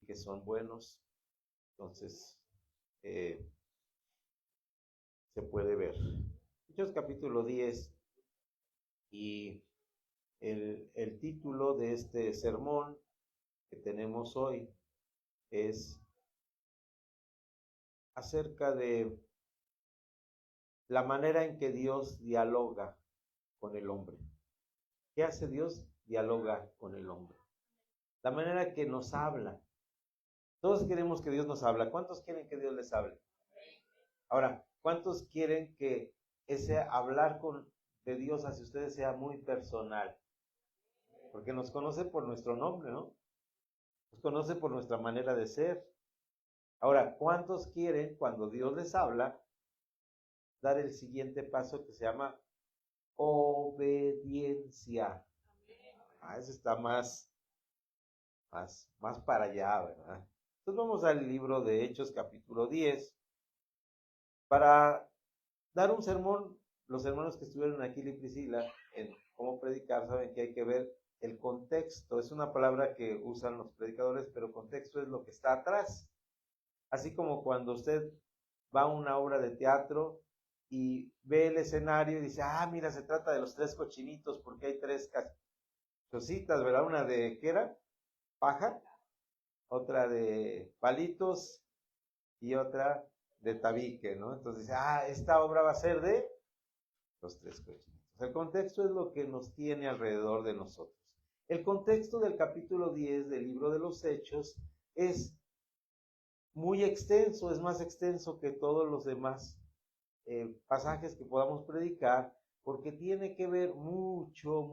que son buenos. Entonces, se puede ver. Hechos capítulo 10 y el título de este sermón que tenemos hoy es acerca de la manera en que Dios dialoga con el hombre. ¿Qué hace Dios? Dialoga con el hombre. La manera que nos habla. Todos queremos que Dios nos habla. ¿Cuántos quieren que Dios les hable? Ahora, ¿cuántos quieren que ese hablar de Dios hacia ustedes sea muy personal? Porque nos conoce por nuestro nombre, ¿no? Nos conoce por nuestra manera de ser. Ahora, ¿cuántos quieren, cuando Dios les habla, dar el siguiente paso que se llama obediencia? Eso está más para allá, ¿verdad? Entonces vamos al libro de Hechos capítulo 10 para dar un sermón. Los hermanos que estuvieron aquí, y Priscila, en cómo predicar, saben que hay que ver el contexto. Es una palabra que usan los predicadores, pero contexto es lo que está atrás. Así como cuando usted va a una obra de teatro y ve el escenario y dice, mira, se trata de los 3 cochinitos porque hay 3 cositas, ¿verdad? Una de, ¿qué era? Paja, otra de palitos y otra de tabique, ¿no? Entonces dice, esta obra va a ser de los 3 cochinitos. El contexto es lo que nos tiene alrededor de nosotros. El contexto del capítulo 10 del libro de los Hechos es muy extenso, es más extenso que todos los demás pasajes que podamos predicar, porque tiene que ver mucho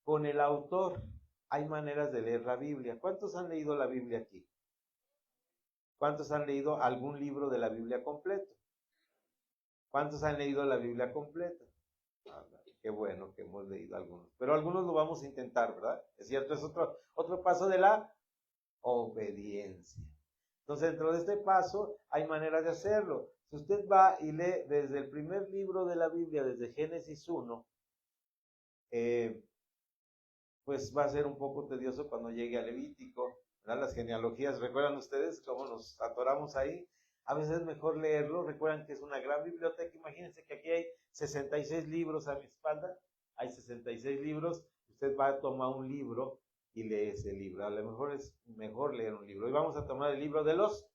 con el autor. Hay maneras de leer la Biblia. ¿Cuántos han leído la Biblia aquí? ¿Cuántos han leído algún libro de la Biblia completo? ¿Cuántos han leído la Biblia completa? Qué bueno que hemos leído algunos. Pero algunos lo vamos a intentar, ¿verdad? Es cierto, es otro paso de la obediencia. Entonces, dentro de este paso hay maneras de hacerlo. Si usted va y lee desde el primer libro de la Biblia, desde Génesis 1, pues va a ser un poco tedioso cuando llegue a Levítico, ¿verdad? Las genealogías, ¿recuerdan ustedes cómo nos atoramos ahí? A veces es mejor leerlo. Recuerdan que es una gran biblioteca. Imagínense que aquí hay 66 libros a mi espalda. Hay 66 libros. Usted va a tomar un libro y lee ese libro. A lo mejor es mejor leer un libro. Y vamos a tomar el libro de los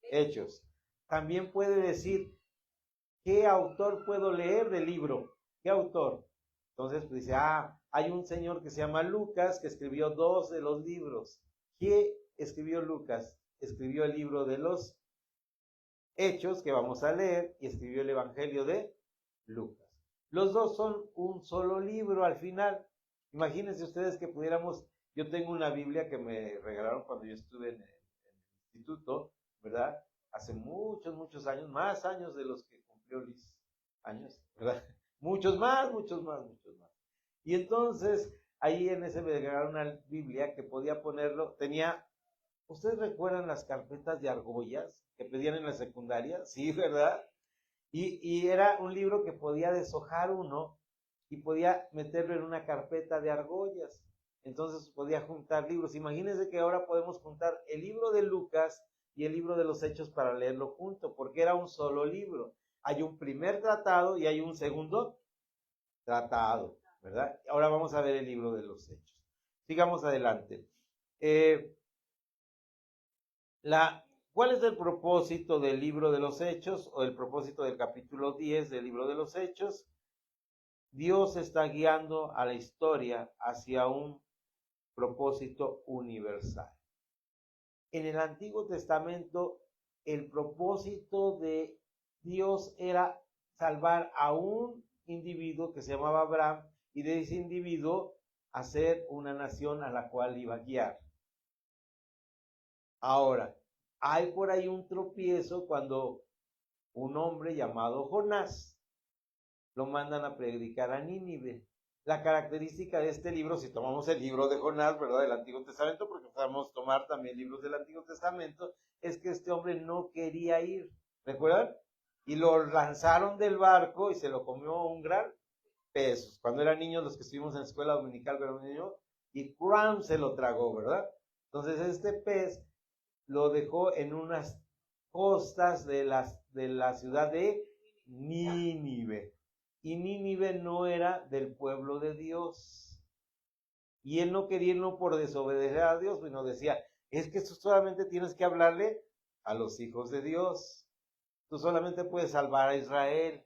Hechos. También puede decir, ¿qué autor puedo leer del libro? ¿Qué autor? Entonces pues dice, hay un señor que se llama Lucas que escribió 2 de los libros. ¿Qué escribió Lucas? Escribió el libro de los Hechos, que vamos a leer, y escribió el Evangelio de Lucas. Los 2 son un solo libro al final. Imagínense ustedes que pudiéramos, yo tengo una Biblia que me regalaron cuando yo estuve en el instituto, ¿verdad? Hace muchos años, más años de los que cumplió Liz, años, ¿verdad? Muchos más. Y entonces, ahí en ese me regalaron una Biblia que podía ponerlo, ¿ustedes recuerdan las carpetas de argollas que pedían en la secundaria? Sí, ¿verdad? Y era un libro que podía deshojar uno y podía meterlo en una carpeta de argollas. Entonces podía juntar libros. Imagínense que ahora podemos juntar el libro de Lucas y el libro de los Hechos para leerlo junto, porque era un solo libro. Hay un primer tratado y hay un segundo tratado, ¿verdad? Ahora vamos a ver el libro de los Hechos. Sigamos adelante. ¿Cuál es el propósito del libro de los Hechos o el propósito del capítulo 10 del libro de los Hechos? Dios está guiando a la historia hacia un propósito universal. En el Antiguo Testamento, el propósito de Dios era salvar a un individuo que se llamaba Abraham y de ese individuo hacer una nación a la cual iba a guiar. Ahora, hay por ahí un tropiezo cuando un hombre llamado Jonás lo mandan a predicar a Nínive. La característica de este libro, si tomamos el libro de Jonás, ¿verdad?, del Antiguo Testamento, porque podemos tomar también libros del Antiguo Testamento, es que este hombre no quería ir, ¿recuerdan? Y lo lanzaron del barco y se lo comió un gran pez. Cuando eran niños, los que estuvimos en la escuela dominical, pero un niño, y ¡cram!, se lo tragó, ¿verdad? Entonces este pez lo dejó en unas costas de la ciudad de Nínive. Y Nínive no era del pueblo de Dios. Y él no quería irlo por desobedecer a Dios, sino decía, es que tú solamente tienes que hablarle a los hijos de Dios. Tú solamente puedes salvar a Israel.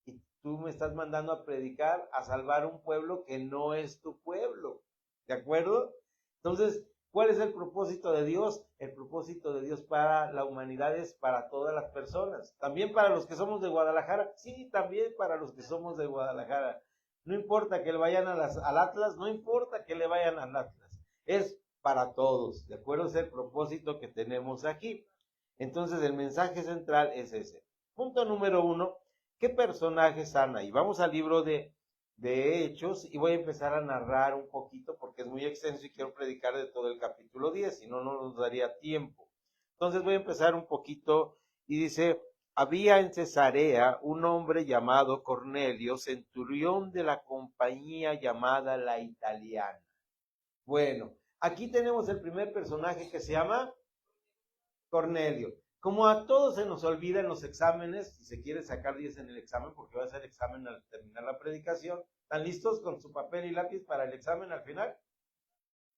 Y tú me estás mandando a predicar, a salvar un pueblo que no es tu pueblo. ¿De acuerdo? Entonces, ¿cuál es el propósito de Dios? El propósito de Dios para la humanidad es para todas las personas. También para los que somos de Guadalajara. Sí, también para los que somos de Guadalajara. No importa que le vayan al Atlas, no importa que le vayan al Atlas. Es para todos. ¿De acuerdo? Es el propósito que tenemos aquí. Entonces, el mensaje central es ese. Punto número 1. ¿Qué personajes sana? Y vamos al libro de Hechos y voy a empezar a narrar un poquito porque es muy extenso y quiero predicar de todo el capítulo 10, si no, no nos daría tiempo. Entonces voy a empezar un poquito y dice, había en Cesarea un hombre llamado Cornelio, centurión de la compañía llamada La Italiana. Bueno, aquí tenemos el primer personaje que se llama Cornelio. Como a todos se nos olvida en los exámenes, si se quiere sacar 10 en el examen, porque va a ser examen al terminar la predicación, ¿están listos con su papel y lápiz para el examen al final?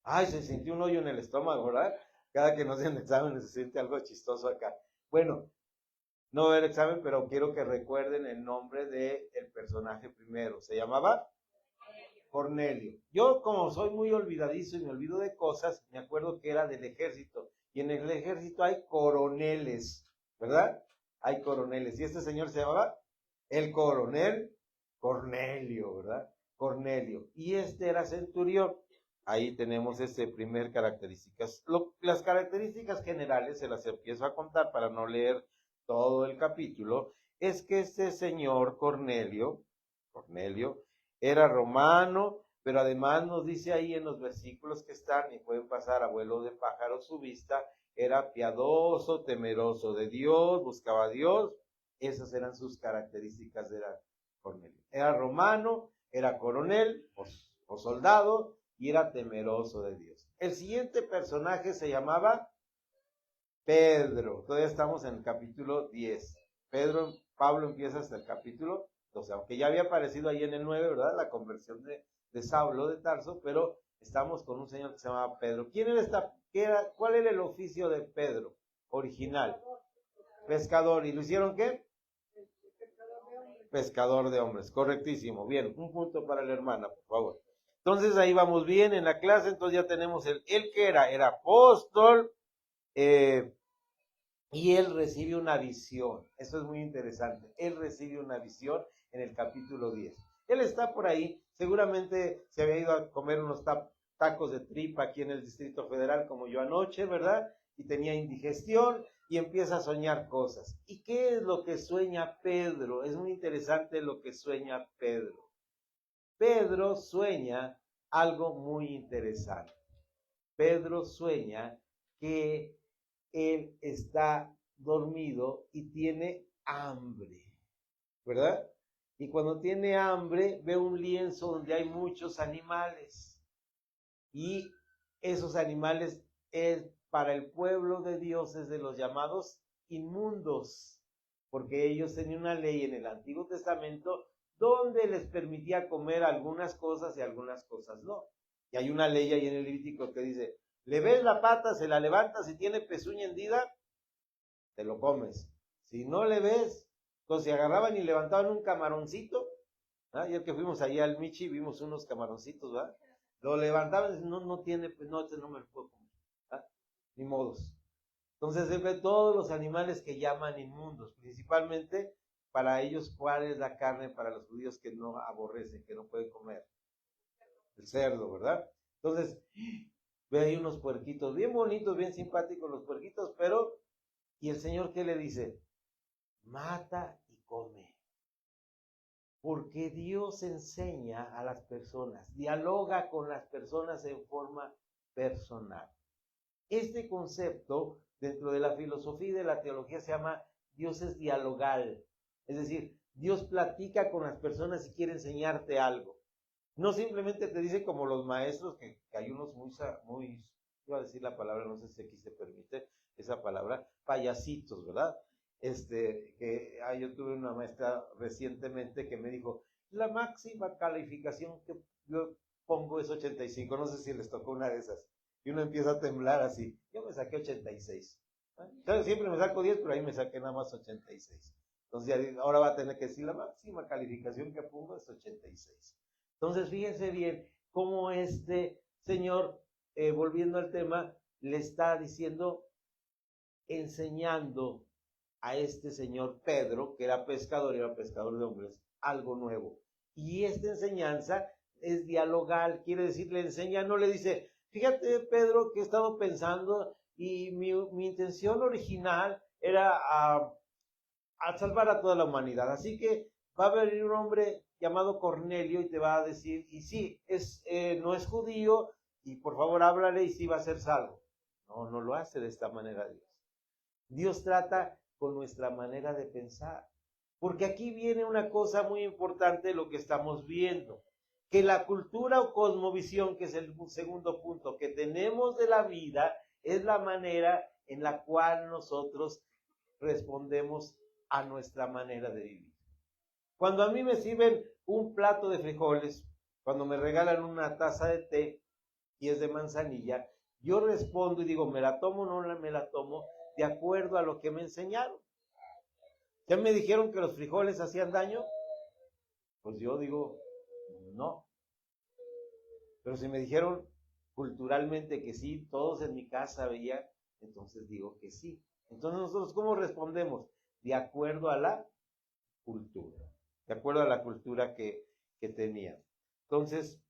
Ay, se sintió un hoyo en el estómago, ¿verdad? Cada que nos den exámenes se siente algo chistoso acá. Bueno, no va a haber examen, pero quiero que recuerden el nombre del personaje primero. ¿Se llamaba? Cornelio. Yo, como soy muy olvidadizo y me olvido de cosas, me acuerdo que era del ejército. Y en el ejército hay coroneles, ¿verdad? Hay coroneles. Y este señor se llamaba el coronel Cornelio, ¿verdad? Cornelio. Y este era centurión. Ahí tenemos este primer características. Las características generales, se las empiezo a contar para no leer todo el capítulo, es que este señor Cornelio era romano, pero además nos dice ahí en los versículos que están, y pueden pasar a vuelo de pájaro su vista, era piadoso, temeroso de Dios, buscaba a Dios. Esas eran sus características de Cornelio. Era romano, era coronel o soldado, y era temeroso de Dios. El siguiente personaje se llamaba Pedro. Todavía estamos en el capítulo 10. Pablo empieza hasta el capítulo 12, aunque ya había aparecido ahí en el 9, ¿verdad? La conversión de Saulo de Tarso, pero estamos con un señor que se llamaba Pedro. ¿Cuál era el oficio de Pedro original? Pescador. ¿Y lo hicieron qué? Pescador de hombres. Correctísimo. Bien, un punto para la hermana, por favor. Entonces ahí vamos bien en la clase. Entonces ya tenemos él que era apóstol, y él recibe una visión. Eso es muy interesante. Él recibe una visión en el capítulo 10. Él está por ahí, seguramente se había ido a comer unos tacos de tripa aquí en el Distrito Federal como yo anoche, ¿verdad? Y tenía indigestión y empieza a soñar cosas. ¿Y qué es lo que sueña Pedro? Es muy interesante lo que sueña Pedro. Pedro sueña algo muy interesante. Pedro sueña que él está dormido y tiene hambre, ¿verdad? Y cuando tiene hambre ve un lienzo donde hay muchos animales. Y esos animales para el pueblo de Dios es de los llamados inmundos, porque ellos tenían una ley en el Antiguo Testamento donde les permitía comer algunas cosas y algunas cosas no. Y hay una ley ahí en el Levítico que dice, le ves la pata, se la levantas, si tiene pezuña hendida, te lo comes. Si no le ves, entonces si agarraban y levantaban un camaroncito, ¿verdad? Ya que fuimos allá al Michi, vimos unos camaroncitos, ¿verdad? Lo levantaban y no tiene, pues no, este no me lo puedo comer, ¿verdad? Ni modos. Entonces él ve todos los animales que llaman inmundos, principalmente para ellos, ¿cuál es la carne para los judíos que no aborrecen, que no pueden comer? El cerdo, ¿verdad? Entonces, ve ahí unos puerquitos bien bonitos, bien simpáticos los puerquitos, pero, ¿y el Señor qué le dice? Mata y come. Porque Dios enseña a las personas, dialoga con las personas en forma personal. Este concepto, dentro de la filosofía y de la teología, se llama Dios es dialogal. Es decir, Dios platica con las personas y quiere enseñarte algo. No simplemente te dice como los maestros, que hay unos muy iba a decir la palabra, no sé si aquí se permite esa palabra, payasitos, ¿verdad? Yo tuve una maestra recientemente que me dijo, la máxima calificación que yo pongo es 85, no sé si les tocó una de esas, y uno empieza a temblar así, yo me saqué 86, ¿eh? Siempre me saco 10, pero ahí me saqué nada más 86, entonces ahora va a tener que decir, la máxima calificación que pongo es 86, entonces fíjense bien cómo este señor, volviendo al tema, le está diciendo, enseñando a este señor Pedro, que era pescador de hombres, algo nuevo. Y esta enseñanza es dialogal, quiere decir, le enseña, no le dice, fíjate Pedro que he estado pensando y mi intención original era a salvar a toda la humanidad. Así que va a venir un hombre llamado Cornelio y te va a decir, y sí, no es judío, y por favor háblale y sí va a ser salvo. No, no lo hace de esta manera Dios. Dios trata con nuestra manera de pensar. Porque aquí viene una cosa muy importante de lo que estamos viendo. Que la cultura o cosmovisión, que es el segundo punto que tenemos de la vida, es la manera en la cual nosotros respondemos a nuestra manera de vivir. Cuando a mí me sirven un plato de frijoles, cuando me regalan una taza de té y es de manzanilla, yo respondo y digo, ¿me la tomo o no me la tomo? De acuerdo a lo que me enseñaron. ¿Ya me dijeron que los frijoles hacían daño? Pues yo digo, no. Pero si me dijeron culturalmente que sí, todos en mi casa veían, entonces digo que sí. Entonces nosotros, ¿cómo respondemos? De acuerdo a la cultura. De acuerdo a la cultura que tenían. Entonces,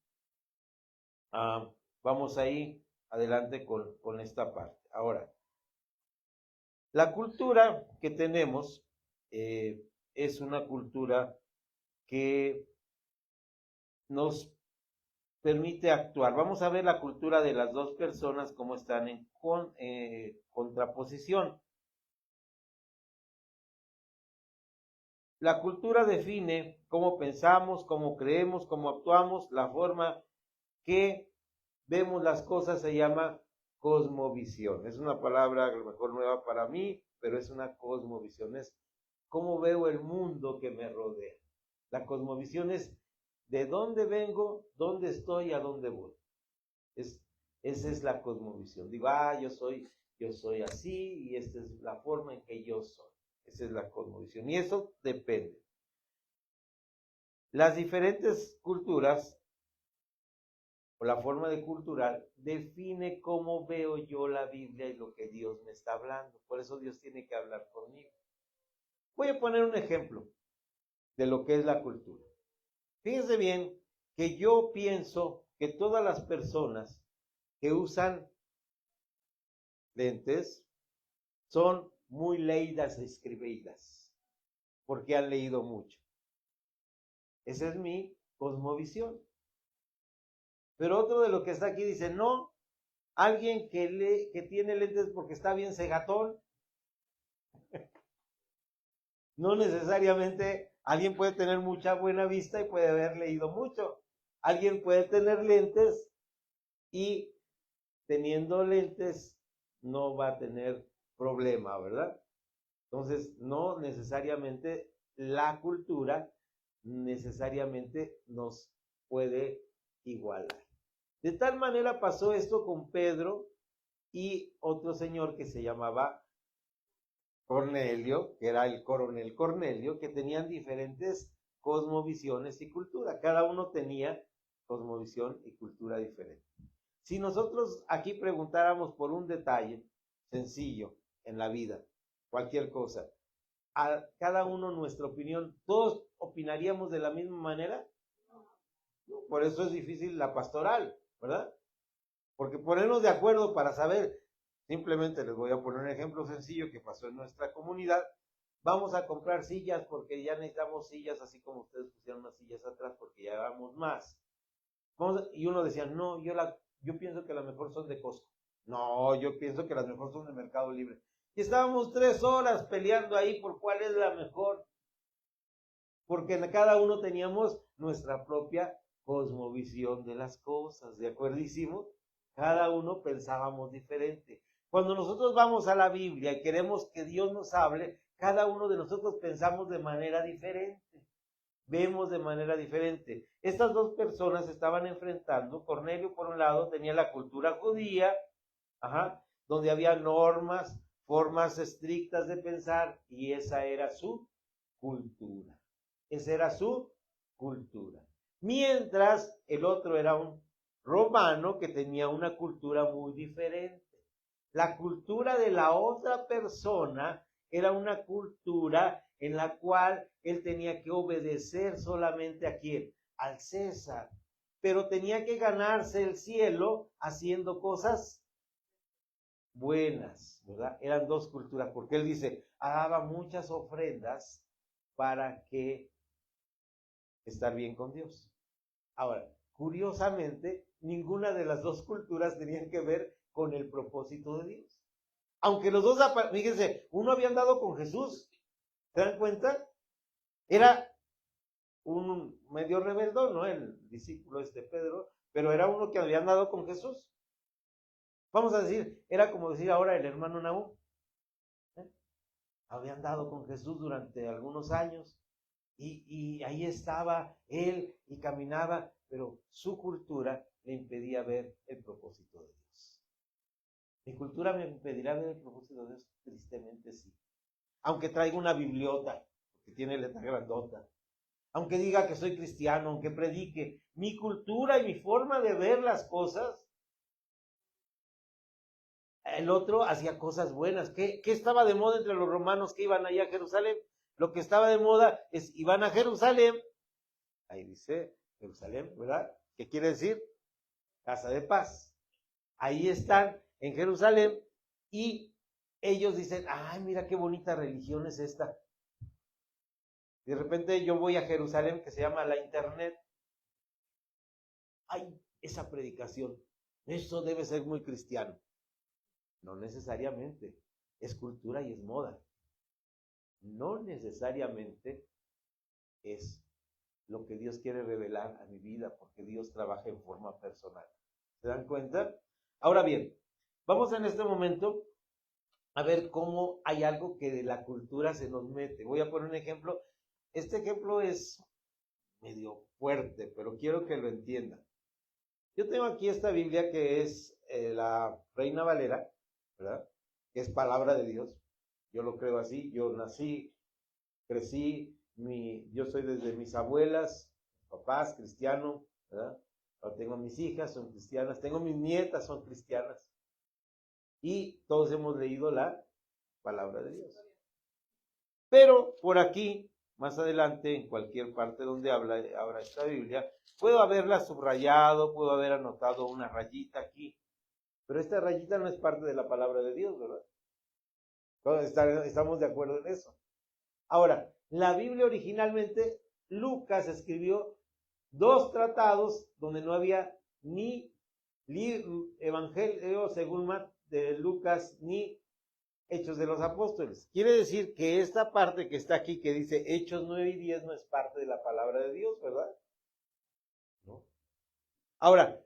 vamos ahí adelante con esta parte. Ahora, la cultura que tenemos es una cultura que nos permite actuar. Vamos a ver la cultura de las dos personas, cómo están en contraposición. La cultura define cómo pensamos, cómo creemos, cómo actuamos, la forma que vemos las cosas se llama cosmovisión. Es una palabra a lo mejor nueva para mí, pero es una cosmovisión. Es cómo veo el mundo que me rodea. La cosmovisión es de dónde vengo, dónde estoy, a dónde voy. Esa es la cosmovisión. Digo, yo soy así y esta es la forma en que yo soy. Esa es la cosmovisión. Y eso depende. Las diferentes culturas o la forma de cultural define cómo veo yo la Biblia y lo que Dios me está hablando. Por eso Dios tiene que hablar conmigo. Voy a poner un ejemplo de lo que es la cultura. Fíjense bien que yo pienso que todas las personas que usan lentes son muy leídas e escribidas, porque han leído mucho. Esa es mi cosmovisión. Pero otro de lo que está aquí dice, no, alguien que tiene lentes porque está bien cegatón. No necesariamente alguien puede tener mucha buena vista y puede haber leído mucho. Alguien puede tener lentes y teniendo lentes no va a tener problema, ¿verdad? Entonces, no necesariamente la cultura necesariamente nos puede igualar. De tal manera pasó esto con Pedro y otro señor que se llamaba Cornelio, que era el coronel Cornelio, que tenían diferentes cosmovisiones y cultura. Cada uno tenía cosmovisión y cultura diferente. Si nosotros aquí preguntáramos por un detalle sencillo en la vida, cualquier cosa, a cada uno nuestra opinión, ¿todos opinaríamos de la misma manera? Por eso es difícil la pastoral, ¿verdad? Porque ponernos de acuerdo para saber, simplemente les voy a poner un ejemplo sencillo que pasó en nuestra comunidad. Vamos a comprar sillas porque ya necesitamos sillas, así como ustedes pusieron unas sillas atrás porque ya vamos más. Y uno decía, no, yo pienso que las mejor son de Costco. No, yo pienso que las mejor son de Mercado Libre. Y estábamos 3 horas peleando ahí por cuál es la mejor. Porque cada uno teníamos nuestra propia cosmovisión de las cosas, ¿de acuerdísimo? Cada uno pensábamos diferente. Cuando nosotros vamos a la Biblia y queremos que Dios nos hable, cada uno de nosotros pensamos de manera diferente. Vemos de manera diferente. Estas dos personas estaban enfrentando. Cornelio, por un lado, tenía la cultura judía, donde había normas, formas estrictas de pensar, y esa era su cultura. Esa era su cultura. Mientras el otro era un romano que tenía una cultura muy diferente. La cultura de la otra persona era una cultura en la cual él tenía que obedecer solamente ¿a quién? Al César. Pero tenía que ganarse el cielo haciendo cosas buenas, ¿verdad? Eran dos culturas, porque él dice, daba muchas ofrendas para que estar bien con Dios. Ahora, curiosamente, ninguna de las dos culturas tenían que ver con el propósito de Dios. Aunque los dos, fíjense, uno había andado con Jesús, ¿se dan cuenta? Era un medio rebeldón, ¿no? El discípulo Pedro, pero era uno que había andado con Jesús. Vamos a decir, era como decir ahora el hermano Nahum. Había andado con Jesús durante algunos años y ahí estaba él y caminaba, pero su cultura le impedía ver el propósito de Dios. ¿Mi cultura me impedirá ver el propósito de Dios? Tristemente sí. Aunque traiga una bibliota, que tiene letra grandota, aunque diga que soy cristiano, aunque predique, mi cultura y mi forma de ver las cosas, el otro hacía cosas buenas. ¿Qué estaba de moda entre los romanos que iban allá a Jerusalén? Lo que estaba de moda es, iban a Jerusalén, ahí dice Jerusalén, ¿verdad? ¿Qué quiere decir? Casa de paz. Ahí están, en Jerusalén, y ellos dicen, ay, mira qué bonita religión es esta. De repente yo voy a Jerusalén, que se llama la internet. Ay, esa predicación, eso debe ser muy cristiano. No necesariamente, es cultura y es moda. No necesariamente es lo que Dios quiere revelar a mi vida, porque Dios trabaja en forma personal. ¿Se dan cuenta? Ahora bien, vamos en este momento a ver cómo hay algo que de la cultura se nos mete. Voy a poner un ejemplo. Este ejemplo es medio fuerte, pero quiero que lo entiendan. Yo tengo aquí esta Biblia que es la Reina Valera, ¿verdad? Que es palabra de Dios. Yo lo creo así. Yo nací, crecí, yo soy desde mis abuelas, papás, cristiano, ¿verdad? Ahora tengo mis hijas, son cristianas, tengo mis nietas, son cristianas. Y todos hemos leído la palabra de Dios. Pero por aquí, más adelante, en cualquier parte donde habla esta Biblia, puedo haberla subrayado, puedo haber anotado una rayita aquí. Pero esta rayita no es parte de la palabra de Dios, ¿verdad? Estamos de acuerdo en eso. Ahora, la Biblia originalmente, Lucas escribió 2 tratados donde no había ni Evangelio según de Lucas ni Hechos de los Apóstoles. Quiere decir que esta parte que está aquí, que dice Hechos 9 y 10, no es parte de la palabra de Dios, ¿verdad? ¿No? Ahora,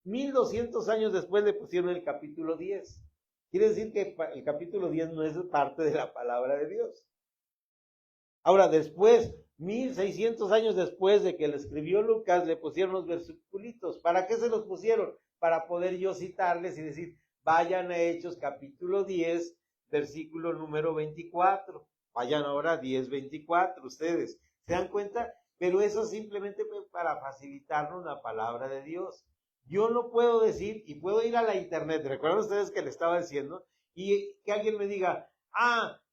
1200 años después le pusieron el capítulo 10. Quiere decir que el capítulo 10 no es parte de la palabra de Dios. Ahora, después, 1600 años después de que lo escribió Lucas, le pusieron los versículos. ¿Para qué se los pusieron? Para poder yo citarles y decir, vayan a Hechos capítulo 10, versículo número 24. Vayan ahora 10:24, ustedes. ¿Se dan cuenta? Pero eso simplemente para facilitarnos la palabra de Dios. Yo no puedo decir, y puedo ir a la internet, ¿recuerdan ustedes que le estaba diciendo? Y que alguien me diga,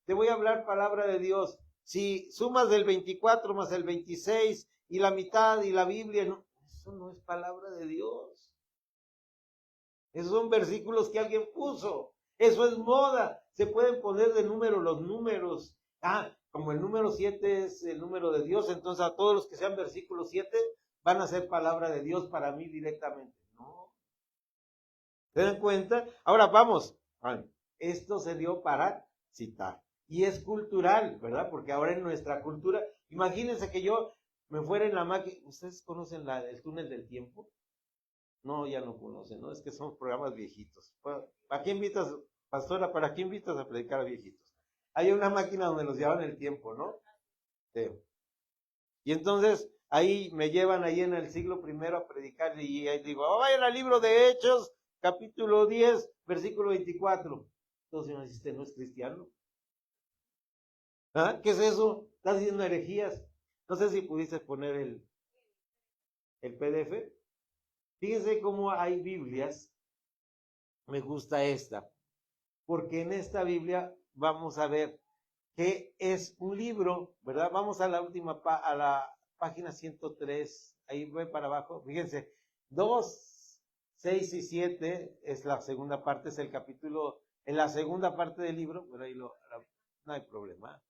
te voy a hablar palabra de Dios. Si sumas del 24 más el 26 y la mitad y la Biblia, no, eso no es palabra de Dios. Esos son versículos que alguien puso. Eso es moda. Se pueden poner de número los números. Como el número 7 es el número de Dios, entonces a todos los que sean versículo 7 van a ser palabra de Dios para mí directamente. No. ¿Se dan cuenta? Ahora vamos. Esto se dio para citar. Y es cultural, ¿verdad? Porque ahora en nuestra cultura, imagínense que yo me fuera en la máquina. ¿Ustedes conocen el túnel del tiempo? No, ya no conocen, ¿no? Es que son programas viejitos. ¿Para qué invitas, pastora, para qué invitas a predicar a viejitos? Hay una máquina donde los llevan el tiempo, ¿no? Sí. Y entonces ahí me llevan ahí en el siglo primero a predicar y ahí digo, vayan al libro de Hechos, capítulo 10, versículo 24. Entonces me dice, ¿no es cristiano? ¿Ah? ¿Qué es eso? Estás diciendo herejías. No sé si pudiste poner el PDF. Fíjense cómo hay Biblias. Me gusta esta. Porque en esta Biblia vamos a ver que es un libro, ¿verdad? Vamos a la última, a la página 103. Ahí voy para abajo. Fíjense, 2, 6 y 7 es la segunda parte, es el capítulo, en la segunda parte del libro. Pero ahí no hay problema.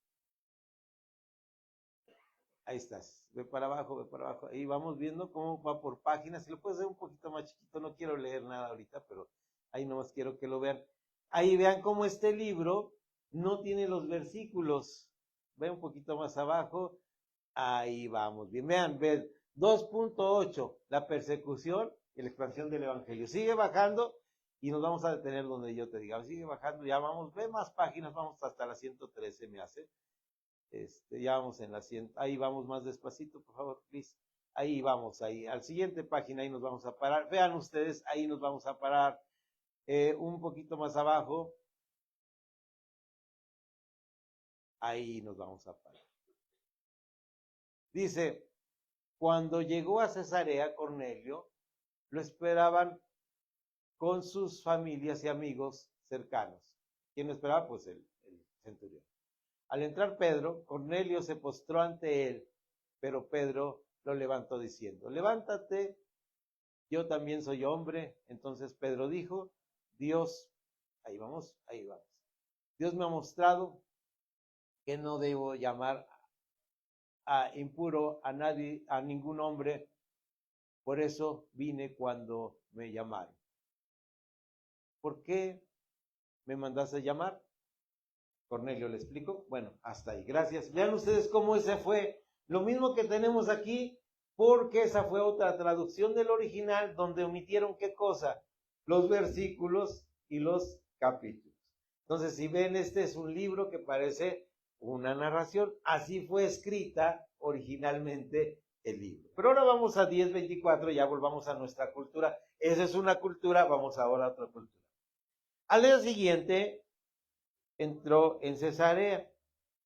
Ahí estás, ve para abajo, ve para abajo. Ahí vamos viendo cómo va por páginas. Si lo puedes hacer un poquito más chiquito, no quiero leer nada ahorita, pero ahí nomás quiero que lo vean. Ahí vean cómo este libro no tiene los versículos. Ve un poquito más abajo. Ahí vamos bien. Vean, 2.8, la persecución y la expansión del evangelio. Sigue bajando y nos vamos a detener donde yo te diga. Sigue bajando, ya vamos, ve más páginas, vamos hasta la 113 me hace. Ya vamos en la 100, ahí vamos más despacito, por favor, please. Ahí vamos, ahí, al siguiente página, ahí nos vamos a parar. Vean ustedes, ahí nos vamos a parar. Un poquito más abajo. Ahí nos vamos a parar. Dice, cuando llegó a Cesarea, Cornelio, lo esperaban con sus familias y amigos cercanos. ¿Quién lo esperaba? Pues el centurión. Al entrar Pedro, Cornelio se postró ante él, pero Pedro lo levantó diciendo, levántate, yo también soy hombre. Entonces Pedro dijo, Dios, ahí vamos, Dios me ha mostrado que no debo llamar a impuro a nadie, a ningún hombre, por eso vine cuando me llamaron. ¿Por qué me mandaste llamar? Cornelio le explicó. Bueno, hasta ahí, gracias. Vean ustedes cómo ese fue lo mismo que tenemos aquí, porque esa fue otra traducción del original donde omitieron ¿qué cosa? Los versículos y los capítulos. Entonces, si ven, este es un libro que parece una narración. Así fue escrita originalmente el libro. Pero ahora vamos a 10:24, ya volvamos a nuestra cultura. Esa es una cultura, vamos ahora a otra cultura. Al día siguiente entró en Cesarea.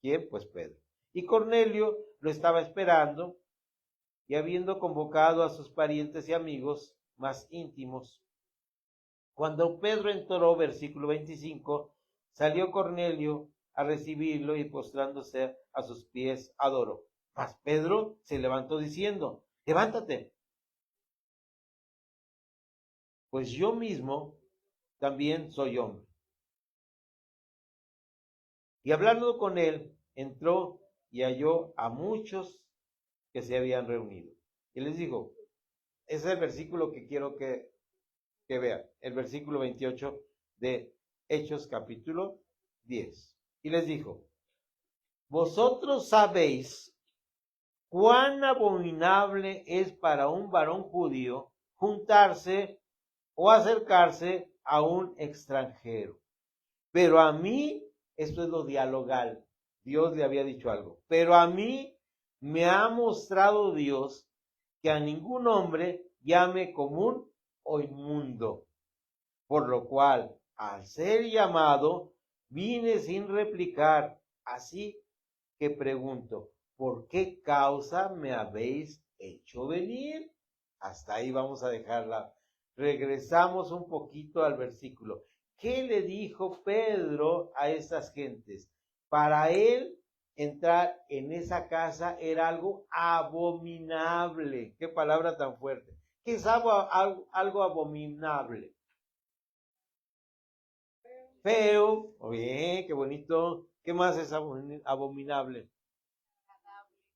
¿Quién? Pues Pedro. Y Cornelio lo estaba esperando, y habiendo convocado a sus parientes y amigos más íntimos. Cuando Pedro entró, versículo 25, salió Cornelio a recibirlo y postrándose a sus pies adoró. Mas Pedro se levantó diciendo, levántate, pues yo mismo también soy hombre. Y hablando con él, entró y halló a muchos que se habían reunido. Y les dijo, ese es el versículo que quiero que vean, el versículo 28 de Hechos capítulo 10. Y les dijo, vosotros sabéis cuán abominable es para un varón judío juntarse o acercarse a un extranjero. Pero a mí, esto es lo dialogal, Dios le había dicho algo, pero a mí me ha mostrado Dios que a ningún hombre llame común o inmundo, por lo cual, al ser llamado, vine sin replicar, así que pregunto, ¿por qué causa me habéis hecho venir? Hasta ahí vamos a dejarla. Regresamos un poquito al versículo. ¿Qué le dijo Pedro a esas gentes? Para él, entrar en esa casa era algo abominable. Qué palabra tan fuerte. ¿Qué es algo abominable? Feo. Oye, qué bonito. ¿Qué más es abominable?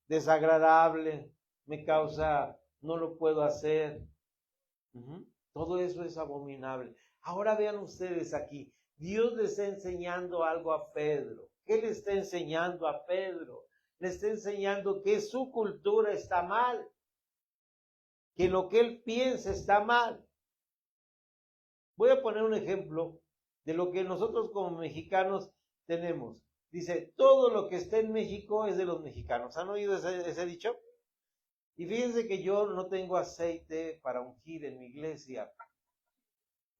Desagradable. Me causa, no lo puedo hacer. Todo eso es abominable. Ahora vean ustedes aquí. Dios le está enseñando algo a Pedro. ¿Qué le está enseñando a Pedro? Le está enseñando que su cultura está mal, que lo que él piensa está mal. Voy a poner un ejemplo de lo que nosotros como mexicanos tenemos. Dice, todo lo que está en México es de los mexicanos. ¿Han oído ese dicho? Y fíjense que yo no tengo aceite para ungir en mi iglesia,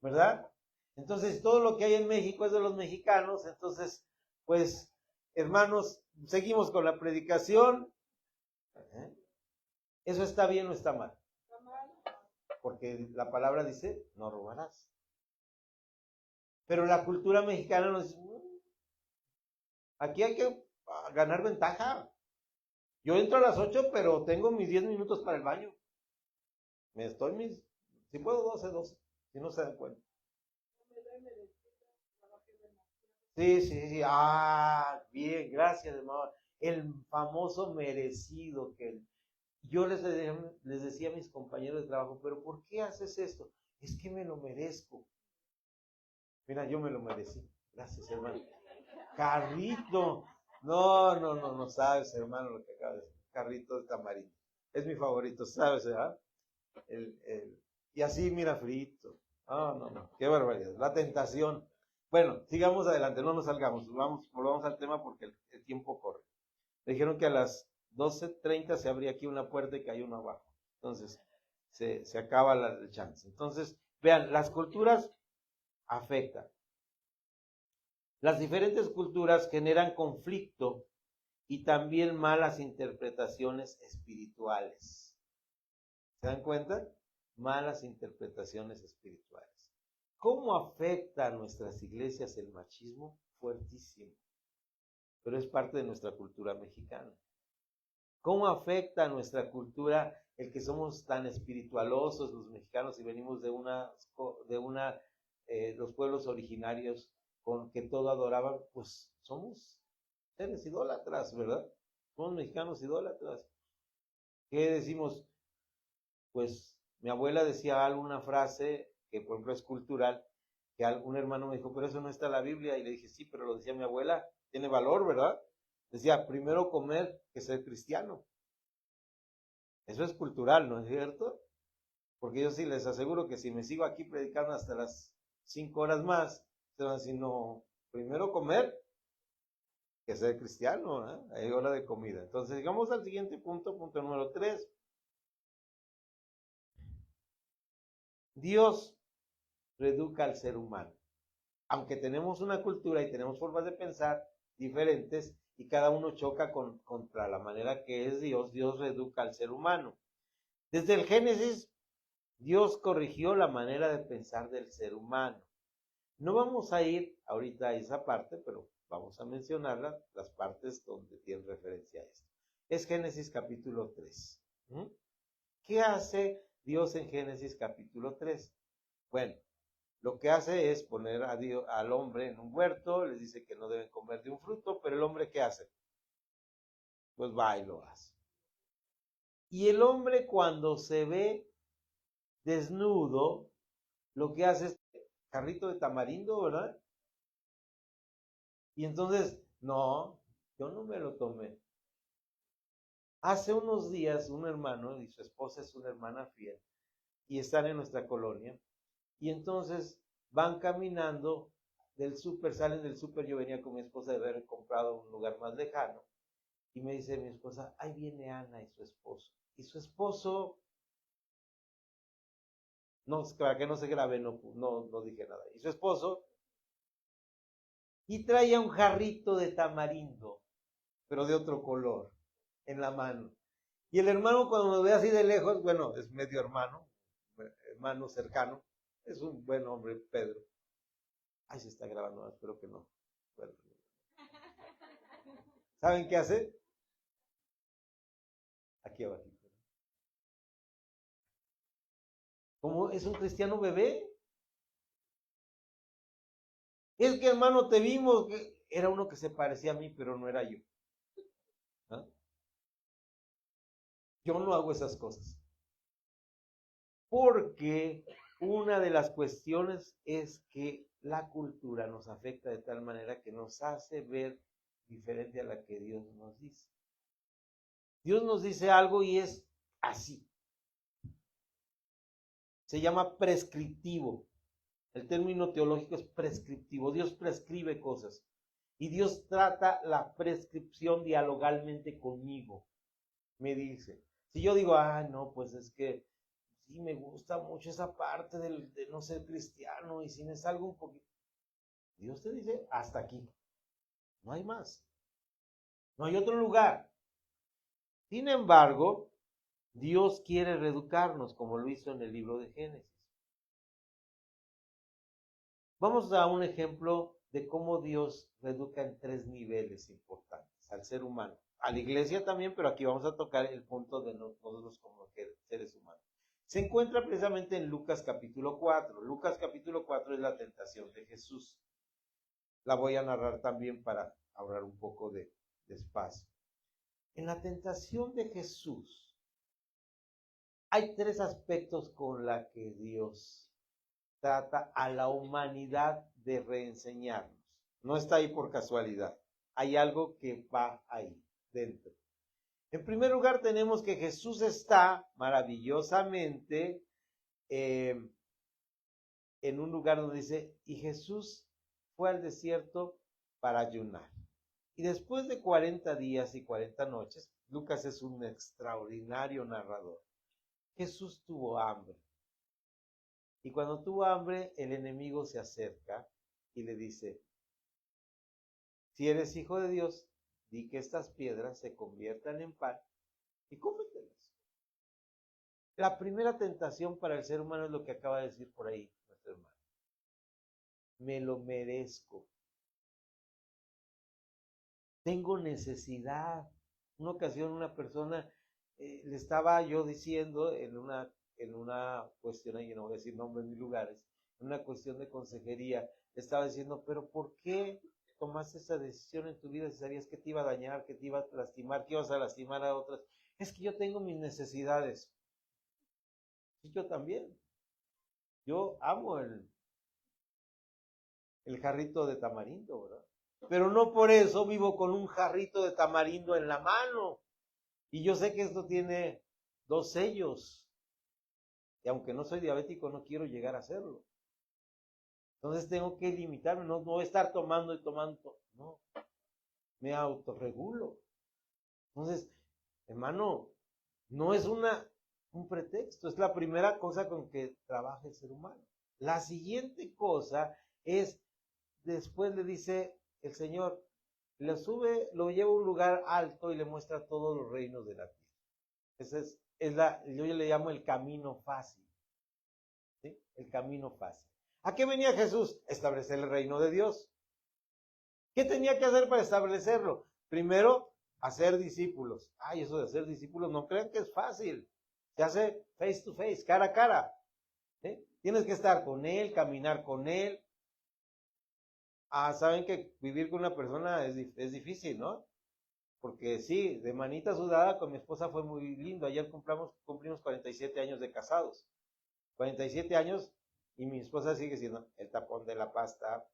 ¿verdad? Entonces, todo lo que hay en México es de los mexicanos. Entonces, pues, hermanos, seguimos con la predicación. ¿Eso está bien o está mal? Porque la palabra dice, no robarás. Pero la cultura mexicana nos dice, aquí hay que ganar ventaja. Yo entro a las 8, pero tengo mis 10 minutos para el baño. Si puedo 12, si no se dan cuenta. Sí. Bien, gracias, hermano. El famoso merecido que yo les decía a mis compañeros de trabajo, pero ¿por qué haces esto? Es que me lo merezco. Mira, yo me lo merecí. Gracias, hermano. Carrito. No sabes, hermano, lo que acaba de decir. Carrito de tamarindo. Es mi favorito, ¿sabes, verdad? Y así, mira, frito. No. Qué barbaridad. La tentación. Bueno, sigamos adelante, no nos salgamos. Volvamos al tema porque el tiempo corre. Me dijeron que a las 12:30 se abría aquí una puerta y que hay uno abajo. Entonces, se acaba el chance. Entonces, vean, las culturas afectan. Las diferentes culturas generan conflicto y también malas interpretaciones espirituales. ¿Se dan cuenta? Malas interpretaciones espirituales. ¿Cómo afecta a nuestras iglesias el machismo? Fuertísimo. Pero es parte de nuestra cultura mexicana. ¿Cómo afecta a nuestra cultura el que somos tan espiritualosos los mexicanos y venimos de los pueblos originarios con que todo adoraban? Pues somos seres idólatras, ¿verdad? Somos mexicanos idólatras. ¿Qué decimos? Pues mi abuela decía alguna frase que por ejemplo es cultural, que un hermano me dijo, pero eso no está en la Biblia, y le dije, sí, pero lo decía mi abuela, tiene valor, ¿verdad? Decía, primero comer que ser cristiano. Eso es cultural, ¿no es cierto? Porque yo sí les aseguro que si me sigo aquí predicando hasta las 5 horas más, se van a decir, no, primero comer que ser cristiano, ¿eh? Hay hora de comida. Entonces, llegamos al siguiente punto número 3. Dios reeduca al ser humano. Aunque tenemos una cultura y tenemos formas de pensar diferentes y cada uno choca contra la manera que es Dios, Dios reeduca al ser humano. Desde el Génesis, Dios corrigió la manera de pensar del ser humano. No vamos a ir ahorita a esa parte, pero vamos a mencionar las partes donde tienen referencia a esto. Es Génesis capítulo 3. ¿Qué hace Dios en Génesis capítulo 3? Bueno, lo que hace es poner al hombre en un huerto, les dice que no deben comer de un fruto, pero el hombre ¿qué hace? Pues va y lo hace. Y el hombre cuando se ve desnudo, lo que hace es carrito de tamarindo, ¿verdad? Y entonces, no, yo no me lo tomé. Hace unos días un hermano y su esposa es una hermana fiel y están en nuestra colonia y entonces van caminando del súper, salen del súper, yo venía con mi esposa de haber comprado un lugar más lejano y me dice mi esposa, ahí viene Ana y su esposo. Y su esposo, no, para que no se grabe, no dije nada. Y su esposo, y traía un jarrito de tamarindo, pero de otro color, en la mano. Y el hermano cuando nos ve así de lejos, bueno, es medio hermano cercano, es un buen hombre, Pedro. Ay, se está grabando, espero que no. Bueno. ¿Saben qué hace? Aquí abajo. Como es un cristiano bebé. Es que hermano, te vimos, que era uno que se parecía a mí, pero no era yo. ¿Ah? Yo no hago esas cosas. Porque una de las cuestiones es que la cultura nos afecta de tal manera que nos hace ver diferente a la que Dios nos dice. Dios nos dice algo y es así. Se llama prescriptivo. El término teológico es prescriptivo. Dios prescribe cosas. Y Dios trata la prescripción dialogalmente conmigo. Me dice, si yo digo, no, pues es que sí me gusta mucho esa parte de no ser cristiano y si me salgo un poquito. Dios te dice, hasta aquí. No hay más. No hay otro lugar. Sin embargo, Dios quiere reeducarnos, como lo hizo en el libro de Génesis. Vamos a un ejemplo de cómo Dios reeduca en 3 niveles importantes al ser humano. A la iglesia también, pero aquí vamos a tocar el punto de nosotros como seres humanos. Se encuentra precisamente en Lucas capítulo 4. Lucas capítulo 4 es la tentación de Jesús. La voy a narrar también para ahorrar un poco de espacio. En la tentación de Jesús hay 3 aspectos con los que Dios trata a la humanidad de reenseñarnos. No está ahí por casualidad. Hay algo que va ahí dentro. En primer lugar, tenemos que Jesús está maravillosamente en un lugar donde dice, y Jesús fue al desierto para ayunar. Y después de 40 días y 40 noches, Lucas es un extraordinario narrador. Jesús tuvo hambre. Y cuando tuvo hambre, el enemigo se acerca y le dice, si eres hijo de Dios, di que estas piedras se conviertan en pan y cómetelas. La primera tentación para el ser humano es lo que acaba de decir por ahí nuestro hermano. Me lo merezco. Tengo necesidad. Una ocasión una persona le estaba yo diciendo en una cuestión, y no voy a decir nombres ni lugares, en una cuestión de consejería, le estaba diciendo, pero ¿por qué tomaste esa decisión en tu vida si sabías que te iba a dañar, que te iba a lastimar, que ibas a lastimar a otras? Es que yo tengo mis necesidades. Y yo también. Yo amo el jarrito de tamarindo, ¿verdad? Pero no por eso vivo con un jarrito de tamarindo en la mano. Y yo sé que esto tiene 2 sellos. Y aunque no soy diabético, no quiero llegar a hacerlo. Entonces tengo que limitarme, no estar tomando y tomando. No, me autorregulo. Entonces, hermano, no es un pretexto, es la primera cosa con que trabaja el ser humano. La siguiente cosa es, después le dice el Señor, lo lleva a un lugar alto y le muestra todos los reinos de la tierra. Ese yo le llamo el camino fácil. ¿Sí? El camino fácil. ¿A qué venía Jesús? Establecer el reino de Dios. ¿Qué tenía que hacer para establecerlo? Primero, hacer discípulos. Ay, eso de hacer discípulos, no crean que es fácil. Se hace face to face, cara a cara. ¿Sí? Tienes que estar con él, caminar con él. Saben que vivir con una persona es difícil, ¿no? Porque sí, de manita sudada con mi esposa fue muy lindo. Ayer cumplimos 47 años de casados. 47 años y mi esposa sigue siendo el tapón de la pasta,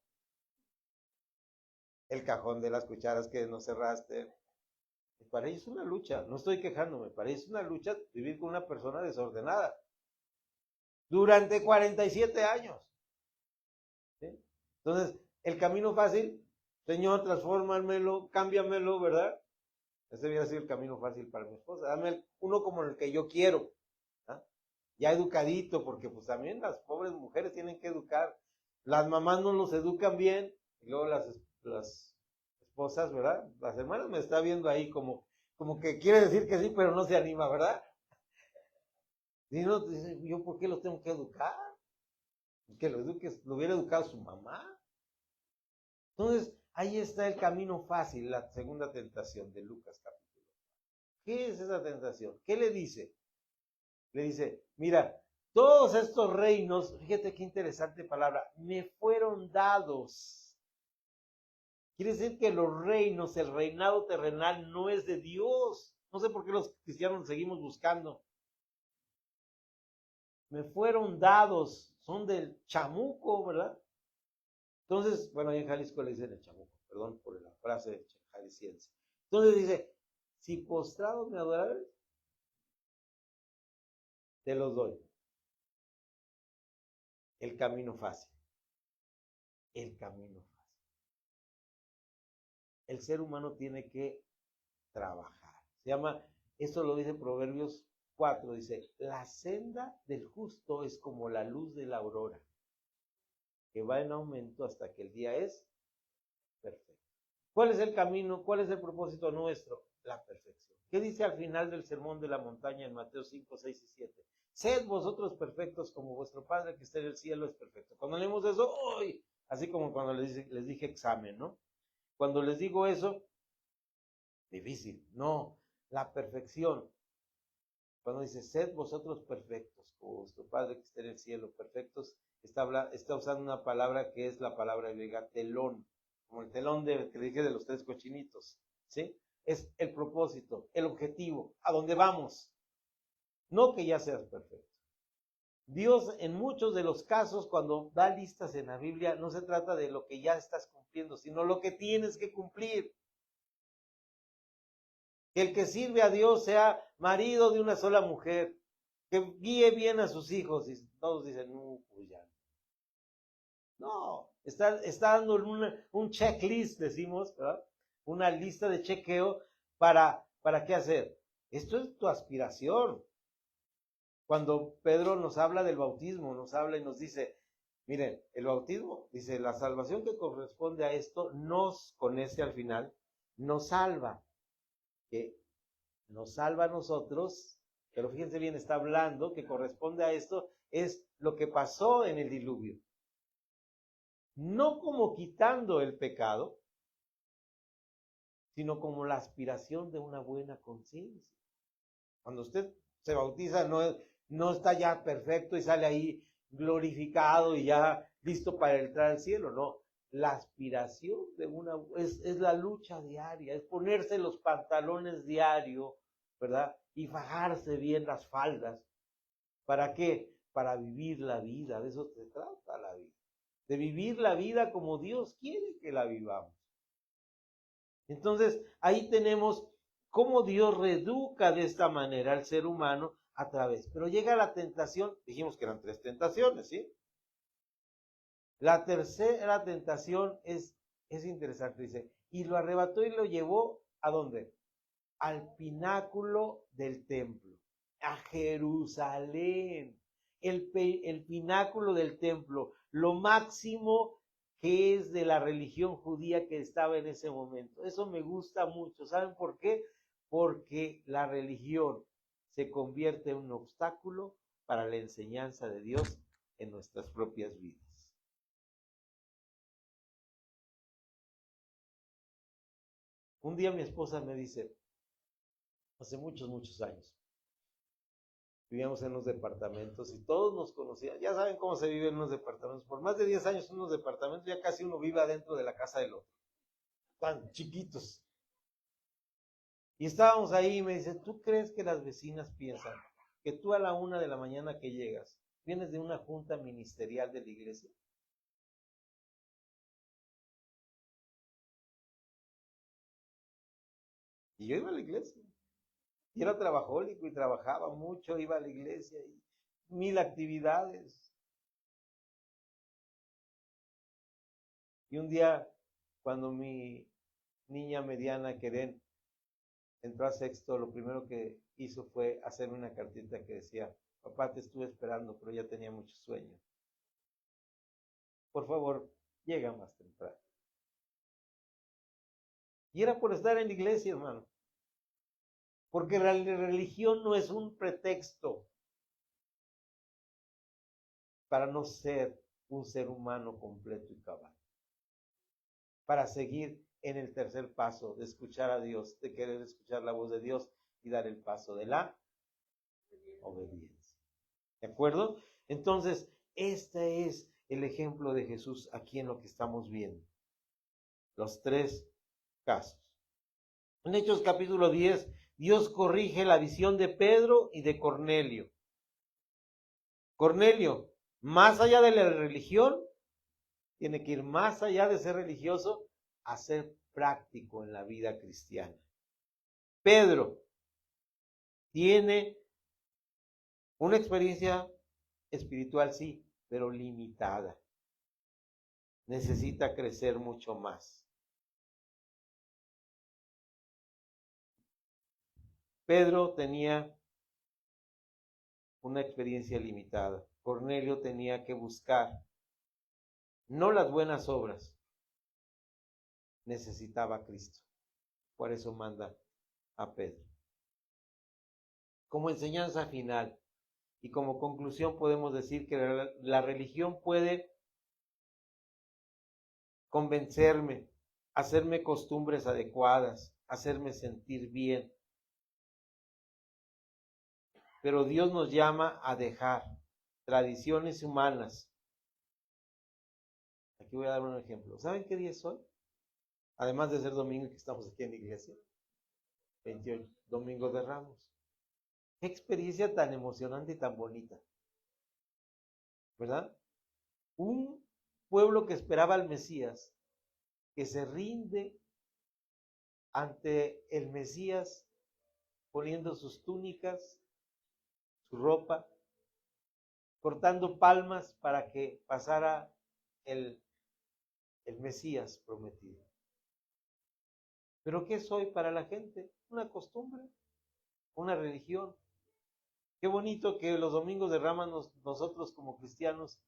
el cajón de las cucharas que no cerraste. Para ella es una lucha, no estoy quejándome, para ella es una lucha vivir con una persona desordenada. Durante 47 años. ¿Sí? Entonces, el camino fácil, Señor, transfórmamelo, cámbiamelo, ¿verdad? Ese debería ser el camino fácil para mi esposa. Dame uno como el que yo quiero. ¿Ah? Ya educadito, porque pues también las pobres mujeres tienen que educar. Las mamás no los educan bien, y luego las esposas, ¿verdad? Las hermanas me está viendo ahí como que quiere decir que sí, pero no se anima, ¿verdad? Y no, dice, ¿yo por qué los tengo que educar? Que lo hubiera educado su mamá. Entonces, ahí está el camino fácil, la segunda tentación de Lucas capítulo. ¿Qué es esa tentación? ¿Qué le dice? Le dice, mira, todos estos reinos, fíjate qué interesante palabra, me fueron dados. Quiere decir que los reinos, el reinado terrenal no es de Dios. No sé por qué los cristianos seguimos buscando. Me fueron dados, son del chamuco, ¿verdad? Entonces, bueno, ahí en Jalisco le dicen el chamuco, perdón por la frase jalisciense. Entonces dice, si postrado me adorares, te los doy. El camino fácil. el camino fácil. El ser humano tiene que trabajar. Se llama, esto lo dice Proverbios 4, dice, la senda del justo es como la luz de la aurora, que va en aumento hasta que el día es perfecto. ¿Cuál es el camino? ¿Cuál es el propósito nuestro? La perfección. ¿Qué dice al final del sermón de la montaña en Mateo 5, 6 y 7? Sed vosotros perfectos como vuestro Padre que está en el cielo es perfecto. Cuando leemos eso, ¡uy! Así como cuando les dije examen, ¿no? Cuando les digo eso, difícil. No, la perfección. Cuando dice, sed vosotros perfectos, como vuestro Padre que está en el cielo, perfectos, está usando una palabra que es la palabra griega telón, como el telón que dije de los 3 cochinitos, ¿sí? Es el propósito, el objetivo, a dónde vamos. No que ya seas perfecto. Dios en muchos de los casos, cuando da listas en la Biblia, no se trata de lo que ya estás cumpliendo, sino lo que tienes que cumplir. Que el que sirve a Dios sea marido de una sola mujer, que guíe bien a sus hijos. Y todos dicen, no, pues ya. No, está dando un checklist, decimos, ¿verdad? Una lista de chequeo para ¿qué hacer? Esto es tu aspiración. Cuando Pedro nos habla del bautismo, nos habla y nos dice, miren, el bautismo, dice, la salvación que corresponde a esto, con ese al final, nos salva. Que nos salva a nosotros, pero fíjense bien, está hablando que corresponde a esto, es lo que pasó en el diluvio. No como quitando el pecado, sino como la aspiración de una buena conciencia. Cuando usted se bautiza, no está ya perfecto y sale ahí glorificado y ya listo para entrar al cielo, no. La aspiración es la lucha diaria, es ponerse los pantalones diario, ¿verdad? Y fajarse bien las faldas. ¿Para qué? Para vivir la vida, de eso se trata la vida. De vivir la vida como Dios quiere que la vivamos. Entonces, ahí tenemos cómo Dios reeduca de esta manera al ser humano a través. Pero llega la tentación, dijimos que eran 3 tentaciones, ¿sí? La tercera tentación es interesante, dice, y lo arrebató y lo llevó, ¿a dónde? Al pináculo del templo, a Jerusalén, el pináculo del templo, lo máximo que es de la religión judía que estaba en ese momento. Eso me gusta mucho. ¿Saben por qué? Porque la religión se convierte en un obstáculo para la enseñanza de Dios en nuestras propias vidas. Un día mi esposa me dice, hace muchos, muchos años, vivíamos en unos departamentos y todos nos conocían. Ya saben cómo se vive en unos departamentos. Por más de 10 años en unos departamentos, ya casi uno vive adentro de la casa del otro. Tan chiquitos. Y estábamos ahí y me dice, ¿tú crees que las vecinas piensan que tú a la 1 de la mañana que llegas, vienes de una junta ministerial de la iglesia? Y yo iba a la iglesia. Y era trabajólico y trabajaba mucho, iba a la iglesia y 1000 actividades. Y un día, cuando mi niña mediana, Keren, entró a sexto, lo primero que hizo fue hacerme una cartita que decía, papá, te estuve esperando, pero ya tenía mucho sueño. Por favor, llega más temprano. Y era por estar en la iglesia, hermano. Porque la religión no es un pretexto para no ser un ser humano completo y cabal. Para seguir en el tercer paso de escuchar a Dios, de querer escuchar la voz de Dios y dar el paso de la obediencia. ¿De acuerdo? Entonces, este es el ejemplo de Jesús aquí en lo que estamos viendo. Los 3 casos. En Hechos capítulo 10, Dios corrige la visión de Pedro y de Cornelio. Cornelio, más allá de la religión, tiene que ir más allá de ser religioso a ser práctico en la vida cristiana. Pedro tiene una experiencia espiritual, sí, pero limitada. necesita crecer mucho más. Pedro tenía una experiencia limitada. Cornelio tenía que buscar no las buenas obras, necesitaba a Cristo. Por eso manda a Pedro. Como enseñanza final y como conclusión podemos decir que la religión puede convencerme, hacerme costumbres adecuadas, hacerme sentir bien. Pero Dios nos llama a dejar tradiciones humanas. Aquí voy a dar un ejemplo. ¿Saben qué día es hoy? Además de ser domingo y que estamos aquí en la iglesia. 28, Domingo de Ramos. Qué experiencia tan emocionante y tan bonita. ¿Verdad? Un pueblo que esperaba al Mesías, que se rinde ante el Mesías poniendo sus túnicas, su ropa, cortando palmas para que pasara el Mesías prometido. ¿Pero qué es hoy para la gente? Una costumbre, una religión. Qué bonito que los domingos de Ramos nosotros como cristianos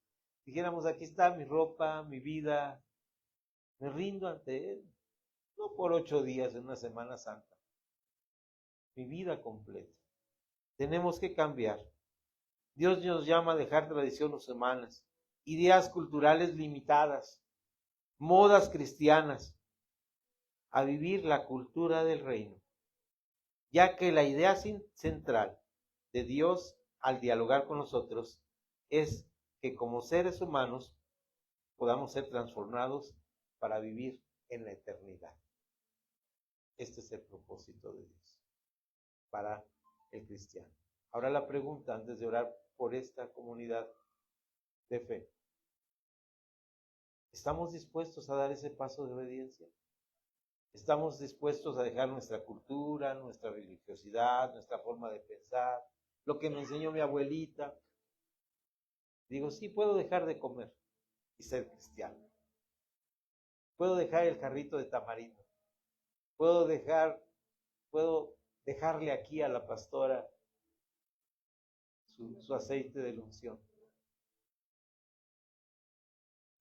dijéramos, aquí está mi ropa, mi vida, me rindo ante Él. No por 8 días en una Semana Santa, mi vida completa. Tenemos que cambiar. Dios nos llama a dejar tradiciones humanas, ideas culturales limitadas, modas cristianas, a vivir la cultura del reino, ya que la idea central de Dios al dialogar con nosotros es que como seres humanos podamos ser transformados para vivir en la eternidad. Este es el propósito de Dios para el cristiano. Ahora la pregunta, antes de orar por esta comunidad de fe, ¿estamos dispuestos a dar ese paso de obediencia? ¿Estamos dispuestos a dejar nuestra cultura, nuestra religiosidad, nuestra forma de pensar, lo que me enseñó mi abuelita? Digo, sí, puedo dejar de comer y ser cristiano. Puedo dejar el jarrito de tamarindo. Puedo dejarle aquí a la pastora su aceite de unción.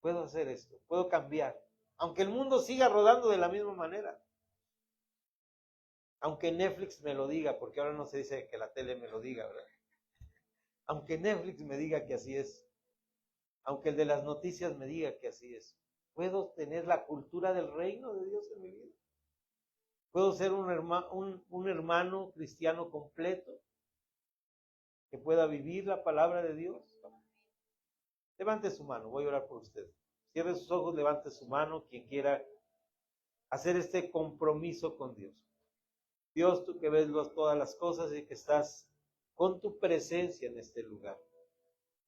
Puedo hacer esto, puedo cambiar. Aunque el mundo siga rodando de la misma manera. Aunque Netflix me lo diga, porque ahora no se dice que la tele me lo diga, ¿verdad? Aunque Netflix me diga que así es. Aunque el de las noticias me diga que así es. ¿Puedo tener la cultura del reino de Dios en mi vida? ¿Puedo ser un hermano cristiano completo que pueda vivir la palabra de Dios? Levante su mano, voy a orar por usted. Cierre sus ojos, levante su mano, quien quiera hacer este compromiso con Dios. Dios, tú que ves todas las cosas y que estás con tu presencia en este lugar.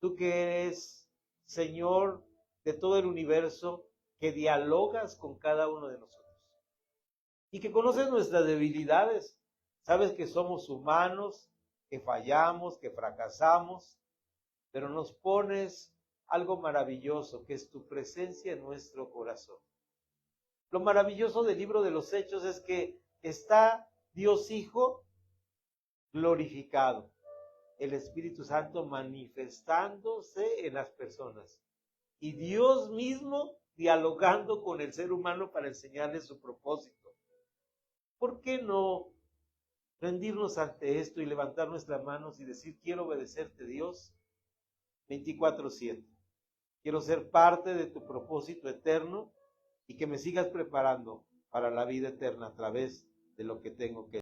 Tú que eres Señor de todo el universo, que dialogas con cada uno de nosotros. Y que conoces nuestras debilidades. Sabes que somos humanos, que fallamos, que fracasamos, pero nos pones algo maravilloso, que es tu presencia en nuestro corazón. Lo maravilloso del libro de los Hechos es que está Dios Hijo glorificado, el Espíritu Santo manifestándose en las personas y Dios mismo dialogando con el ser humano para enseñarle su propósito. ¿Por qué no rendirnos ante esto y levantar nuestras manos y decir, quiero obedecerte, Dios, 24/7? Quiero ser parte de tu propósito eterno y que me sigas preparando para la vida eterna a través de lo que tengo que